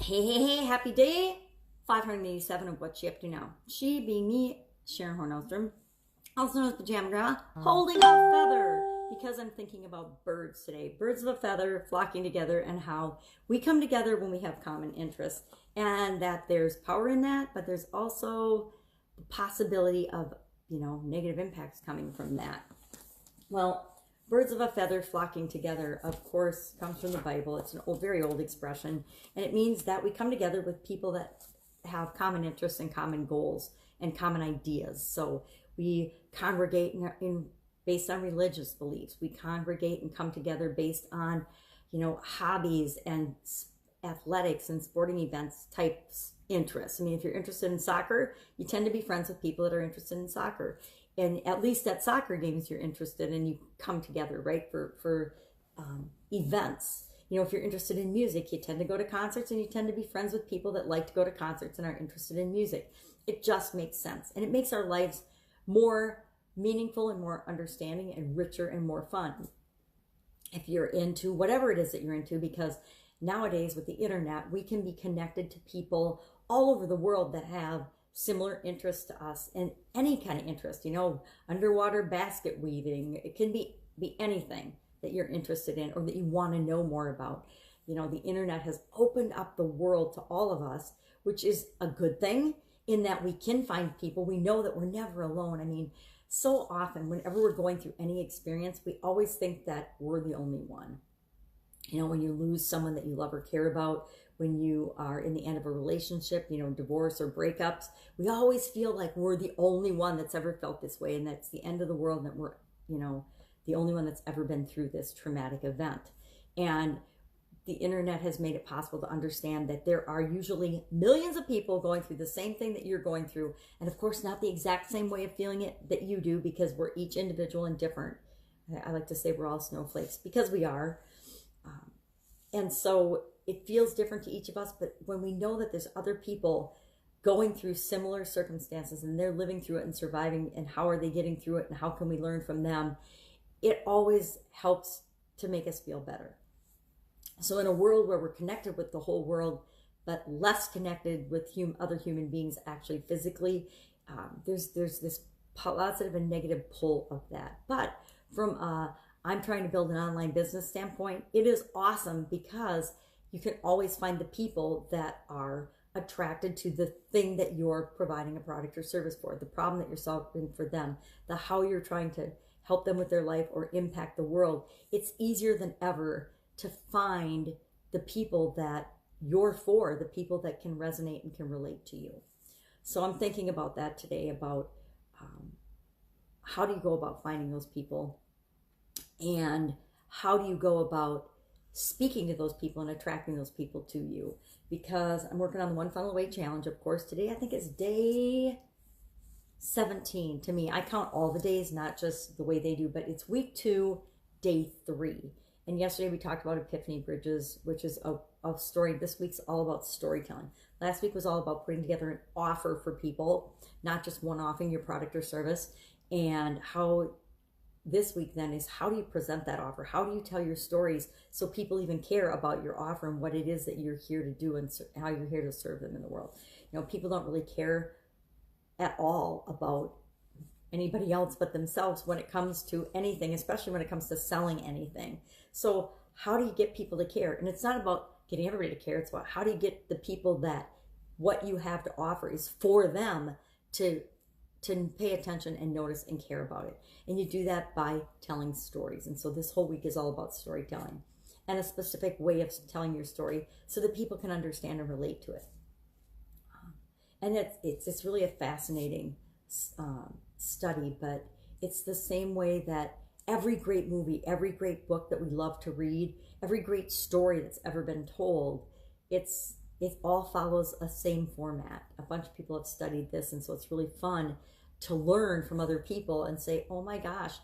Hey, happy day 587 of What She Up To Now. She being me, Sharon Horne-Ellstrom, also known as Pajama Grandma, holding a feather because I'm thinking about birds today. Birds of a feather flocking together and how we come together when we have common interests, and that there's power in that, but there's also the possibility of, negative impacts coming from that. Well, birds of a feather flocking together, of course, comes from the Bible. It's an very old expression, and it means that we come together with people that have common interests and common goals and common ideas. So we congregate based on religious beliefs. We congregate and come together based on, hobbies and athletics and sporting events types interests. I mean, if you're interested in soccer, you tend to be friends with people that are interested in soccer. And at least at soccer games you're interested in, you come together, right, for events. If you're interested in music, you tend to go to concerts, and you tend to be friends with people that like to go to concerts and are interested in music. It just makes sense, and it makes our lives more meaningful and more understanding and richer and more fun if you're into whatever it is that you're into, because nowadays with the internet we can be connected to people all over the world that have similar interests to us, and any kind of interest, underwater basket weaving. It can be anything that you're interested in or that you want to know more about. The internet has opened up the world to all of us, which is a good thing in that we can find people. We know that we're never alone. I mean, so often whenever we're going through any experience, we always think that we're the only one. When you lose someone that you love or care about, when you are in the end of a relationship, divorce or breakups, we always feel like we're the only one that's ever felt this way, and that's the end of the world, and that we're, the only one that's ever been through this traumatic event. And the internet has made it possible to understand that there are usually millions of people going through the same thing that you're going through, and of course not the exact same way of feeling it that you do, because we're each individual and different. I like to say we're all snowflakes, because we are. And so it feels different to each of us, but when we know that there's other people going through similar circumstances and they're living through it and surviving, and how are they getting through it and how can we learn from them, it always helps to make us feel better. So in a world where we're connected with the whole world, but less connected with other human beings actually physically, there's this positive and negative pull of that. But from I'm trying to build an online business standpoint, it is awesome because you can always find the people that are attracted to the thing that you're providing a product or service for, the problem that you're solving for them, how you're trying to help them with their life or impact the world. It's easier than ever to find the people that you're for, the people that can resonate and can relate to you. So I'm thinking about that today, about how do you go about finding those people, and how do you go about speaking to those people and attracting those people to you? Because I'm working on the One Funnel Away Challenge, of course. Today I think it's day 17 to me. I count all the days, not just the way they do, but it's week 2, day 3. And yesterday we talked about Epiphany Bridges, which is a story. This week's all about storytelling. Last week was all about putting together an offer for people, not just one-offing your product or service. And how this week then is, how do you present that offer? How do you tell your stories so people even care about your offer and what it is that you're here to do and how you're here to serve them in the world? People don't really care at all about anybody else but themselves when it comes to anything, especially when it comes to selling anything. So how do you get people to care? And it's not about getting everybody to care. It's about how do you get the people that what you have to offer is for them to pay attention and notice and care about it. And you do that by telling stories. And so this whole week is all about storytelling and a specific way of telling your story so that people can understand and relate to it. And it's really a fascinating study, but it's the same way that every great movie, every great book that we love to read, every great story that's ever been told, it all follows a same format. A bunch of people have studied this, and so it's really fun to learn from other people and say, oh my gosh,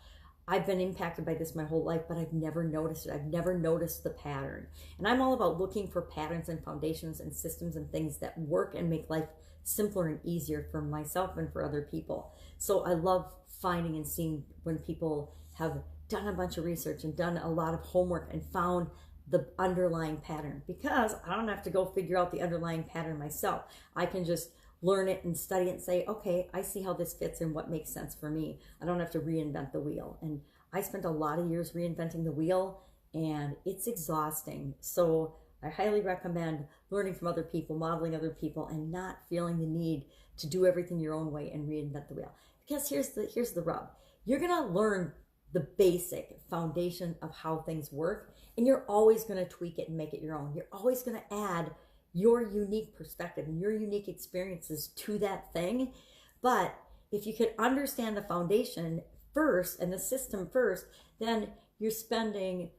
I've been impacted by this my whole life, but I've never noticed it. I've never noticed the pattern. And I'm all about looking for patterns and foundations and systems and things that work and make life simpler and easier for myself and for other people. So I love finding and seeing when people have done a bunch of research and done a lot of homework and found the underlying pattern, because I don't have to go figure out the underlying pattern myself. I can just learn it and study it and say, okay, I see how this fits and what makes sense for me. I don't have to reinvent the wheel. And I spent a lot of years reinventing the wheel, and it's exhausting. So I highly recommend learning from other people, modeling other people, and not feeling the need to do everything your own way and reinvent the wheel. Because here's the rub. You're going to learn the basic foundation of how things work, and you're always going to tweak it and make it your own. You're always going to add your unique perspective and your unique experiences to that thing. But if you could understand the foundation first and the system first, then you're spending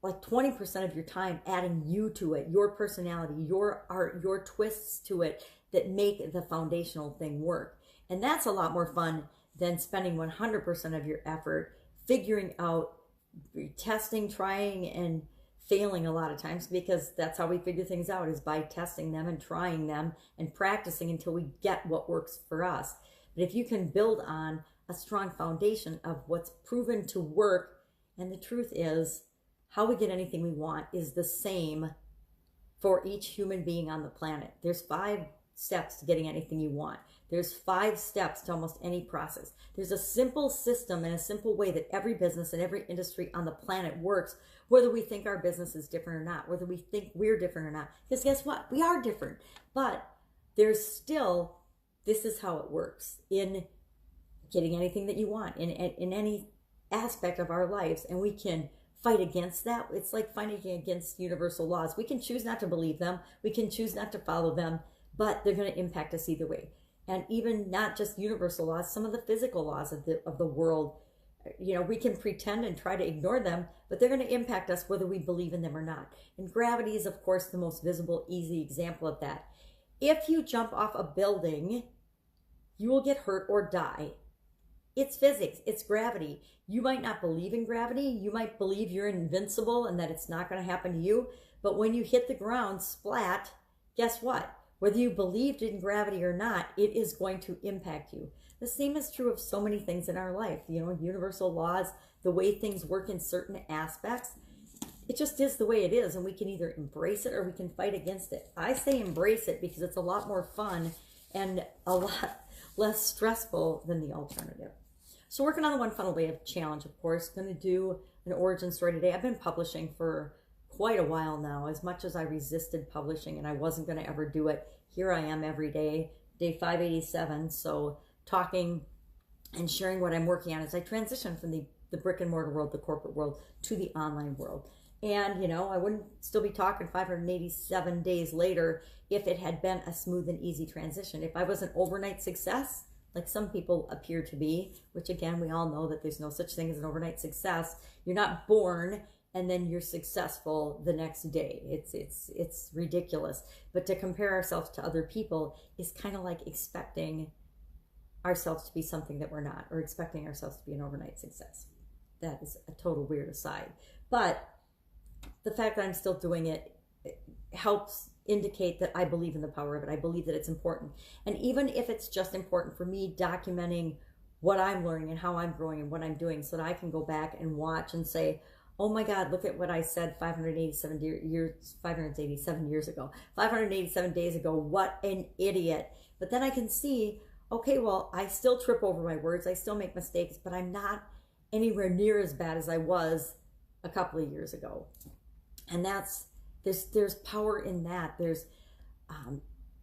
like 20% of your time adding you to it, your personality, your art, your twists to it that make the foundational thing work. And that's a lot more fun than spending 100% of your effort figuring out, testing, trying, and failing a lot of times, because that's how we figure things out, is by testing them and trying them and practicing until we get what works for us. But if you can build on a strong foundation of what's proven to work, and the truth is, how we get anything we want is the same for each human being on the planet. There's 5 steps to getting anything you want. There's 5 steps to almost any process. There's a simple system and a simple way that every business and every industry on the planet works, whether we think our business is different or not, whether we think we're different or not. Because guess what? We are different. But there's still, this is how it works in getting anything that you want in any aspect of our lives. And we can fight against that. It's like fighting against universal laws. We can choose not to believe them. We can choose not to follow them, but they're going to impact us either way. And even not just universal laws, some of the physical laws of the world, we can pretend and try to ignore them, but they're going to impact us whether we believe in them or not. And gravity is, of course, the most visible, easy example of that. If you jump off a building, you will get hurt or die. It's physics. It's gravity. You might not believe in gravity. You might believe you're invincible and that it's not going to happen to you. But when you hit the ground, splat, guess what? Whether you believed in gravity or not, it is going to impact you. The same is true of so many things in our life. Universal laws, the way things work in certain aspects, it just is the way it is. And we can either embrace it or we can fight against it. I say embrace it because it's a lot more fun and a lot less stressful than the alternative. So working on the One Funnel Wave challenge, of course, going to do an origin story today. I've been publishing for quite a while now. As much as I resisted publishing and I wasn't going to ever do it, here I am every day, day 587. So talking and sharing what I'm working on as I transition from the brick and mortar world, the corporate world, to the online world. And, I wouldn't still be talking 587 days later if it had been a smooth and easy transition. If I was an overnight success, like some people appear to be, which again, we all know that there's no such thing as an overnight success. You're not born and then you're successful the next day. It's ridiculous. But to compare ourselves to other people is kind of like expecting ourselves to be something that we're not, or expecting ourselves to be an overnight success. That is a total weird aside. But the fact that I'm still doing it helps indicate that I believe in the power of it. I believe that it's important. And even if it's just important for me documenting what I'm learning and how I'm growing and what I'm doing, so that I can go back and watch and say, oh my God, look at what I said 587 years ago, 587 days ago, what an idiot. But then I can see, okay, well, I still trip over my words, I still make mistakes, but I'm not anywhere near as bad as I was a couple of years ago. And there's power in that. There's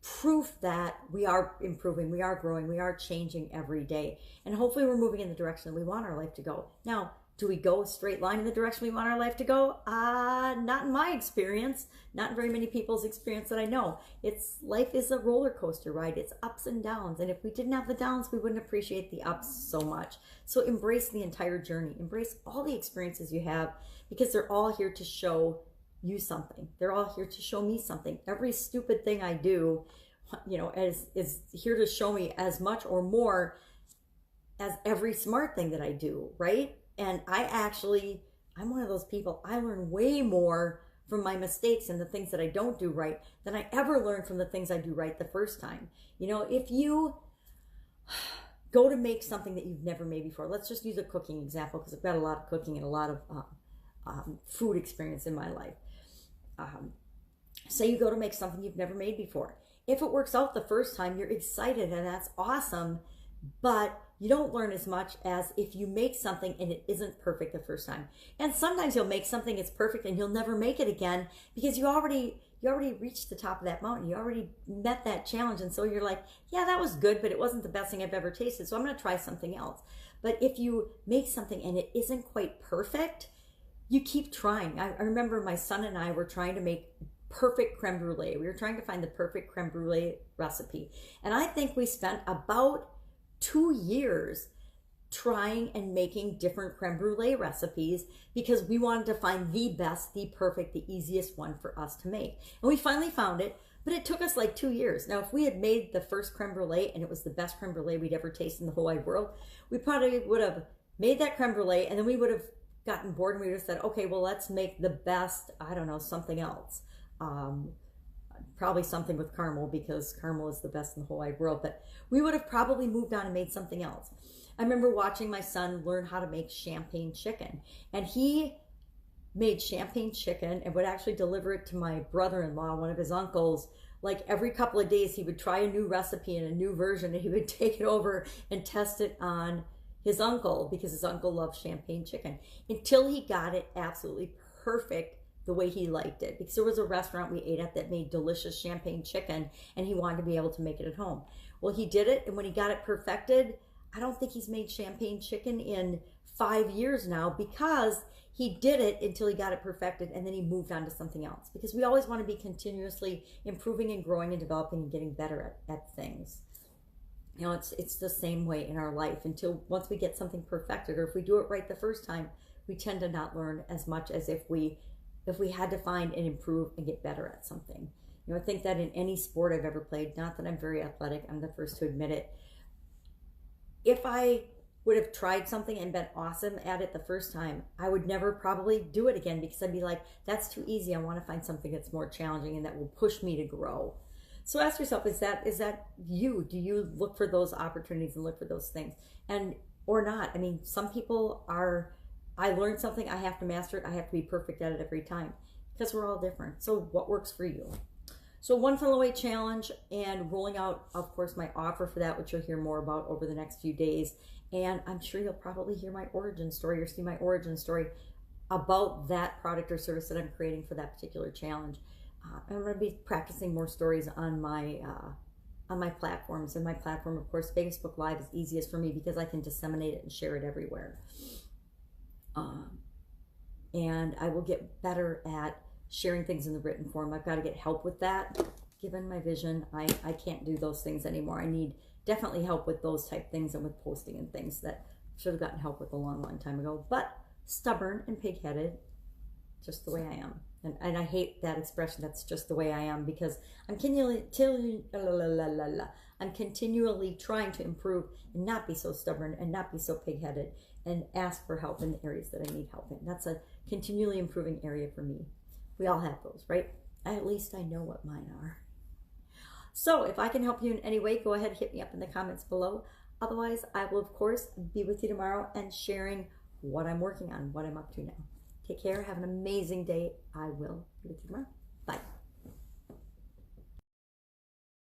proof that we are improving, we are growing, we are changing every day. And hopefully we're moving in the direction that we want our life to go. Now, do we go a straight line in the direction we want our life to go? Not in my experience, not in very many people's experience that I know. Life is a roller coaster ride. It's ups and downs. And if we didn't have the downs, we wouldn't appreciate the ups so much. So embrace the entire journey. Embrace all the experiences you have, because they're all here to show you something. They're all here to show me something. Every stupid thing I do, is here to show me as much or more as every smart thing that I do, right? And I'm one of those people, I learn way more from my mistakes and the things that I don't do right than I ever learned from the things I do right the first time. If you go to make something that you've never made before, let's just use a cooking example, because I've got a lot of cooking and a lot of food experience in my life. say you go to make something you've never made before. If it works out the first time, you're excited and that's awesome, but you don't learn as much as if you make something and it isn't perfect the first time. And sometimes you'll make something it's perfect and you'll never make it again because you already reached the top of that mountain. You already met that challenge. And so you're like, yeah, that was good, but it wasn't the best thing I've ever tasted. So I'm going to try something else. But if you make something and it isn't quite perfect, you keep trying. I remember my son and I were trying to make perfect creme brulee. We were trying to find the perfect creme brulee recipe. And I think we spent about 2 years trying and making different creme brulee recipes because we wanted to find the best, the perfect, the easiest one for us to make. And we finally found it, but it took us like 2 years. Now, if we had made the first creme brulee and it was the best creme brulee we'd ever tasted in the whole wide world, we probably would have made that creme brulee and then we would have gotten bored and we would have said, okay, well, let's make the best, I don't know, something else. Probably something with caramel because caramel is the best in the whole wide world, but we would have probably moved on and made something else. I remember watching my son learn how to make champagne chicken, and he made champagne chicken and would actually deliver it to my brother-in-law, one of his uncles. Like every couple of days, he would try a new recipe and a new version, and he would take it over and test it on his uncle because his uncle loved champagne chicken until he got it absolutely perfect the way he liked it, because there was a restaurant we ate at that made delicious champagne chicken and he wanted to be able to make it at home. Well, he did it, and when he got it perfected, I don't think he's made champagne chicken in 5 years now because he did it until he got it perfected and then he moved on to something else, because we always want to be continuously improving and growing and developing and getting better at things. You know, it's the same way in our life until once we get something perfected, or if we do it right the first time, we tend to not learn as much as if we had to find and improve and get better at something. You know, I think that in any sport I've ever played, not that I'm very athletic, I'm the first to admit it, if I would have tried something and been awesome at it the first time, I would never probably do it again because I'd be like, that's too easy. I want to find something that's more challenging and that will push me to grow. So ask yourself, is that you? Do you look for those opportunities and look for those things? And or not? I mean, some people are, I learned something, I have to master it, I have to be perfect at it every time, because we're all different. So what works for you? So 1 Funnel Away challenge, and rolling out, of course, my offer for that, which you'll hear more about over the next few days. And I'm sure you'll probably hear my origin story or see my origin story about that product or service that I'm creating for that particular challenge. I'm going to be practicing more stories on my platforms. And my platform, of course, Facebook Live is easiest for me because I can disseminate it and share it everywhere. And I will get better at sharing things in the written form. I've got to get help with that. Given my vision, I can't do those things anymore. I need definitely help with those type things and with posting and things that I should have gotten help with a long time ago. But stubborn and pig-headed, just the way I am. And I hate that expression, that's just the way I am, because I'm continually trying to improve and not be so stubborn and not be so pig-headed and ask for help in the areas that I need help in. That's a continually improving area for me. We all have those, right? At least I know what mine are. So if I can help you in any way, go ahead and hit me up in the comments below. Otherwise, I will, of course, be with you tomorrow and sharing what I'm working on, what I'm up to now. Take care. Have an amazing day. I will be with you tomorrow. Bye.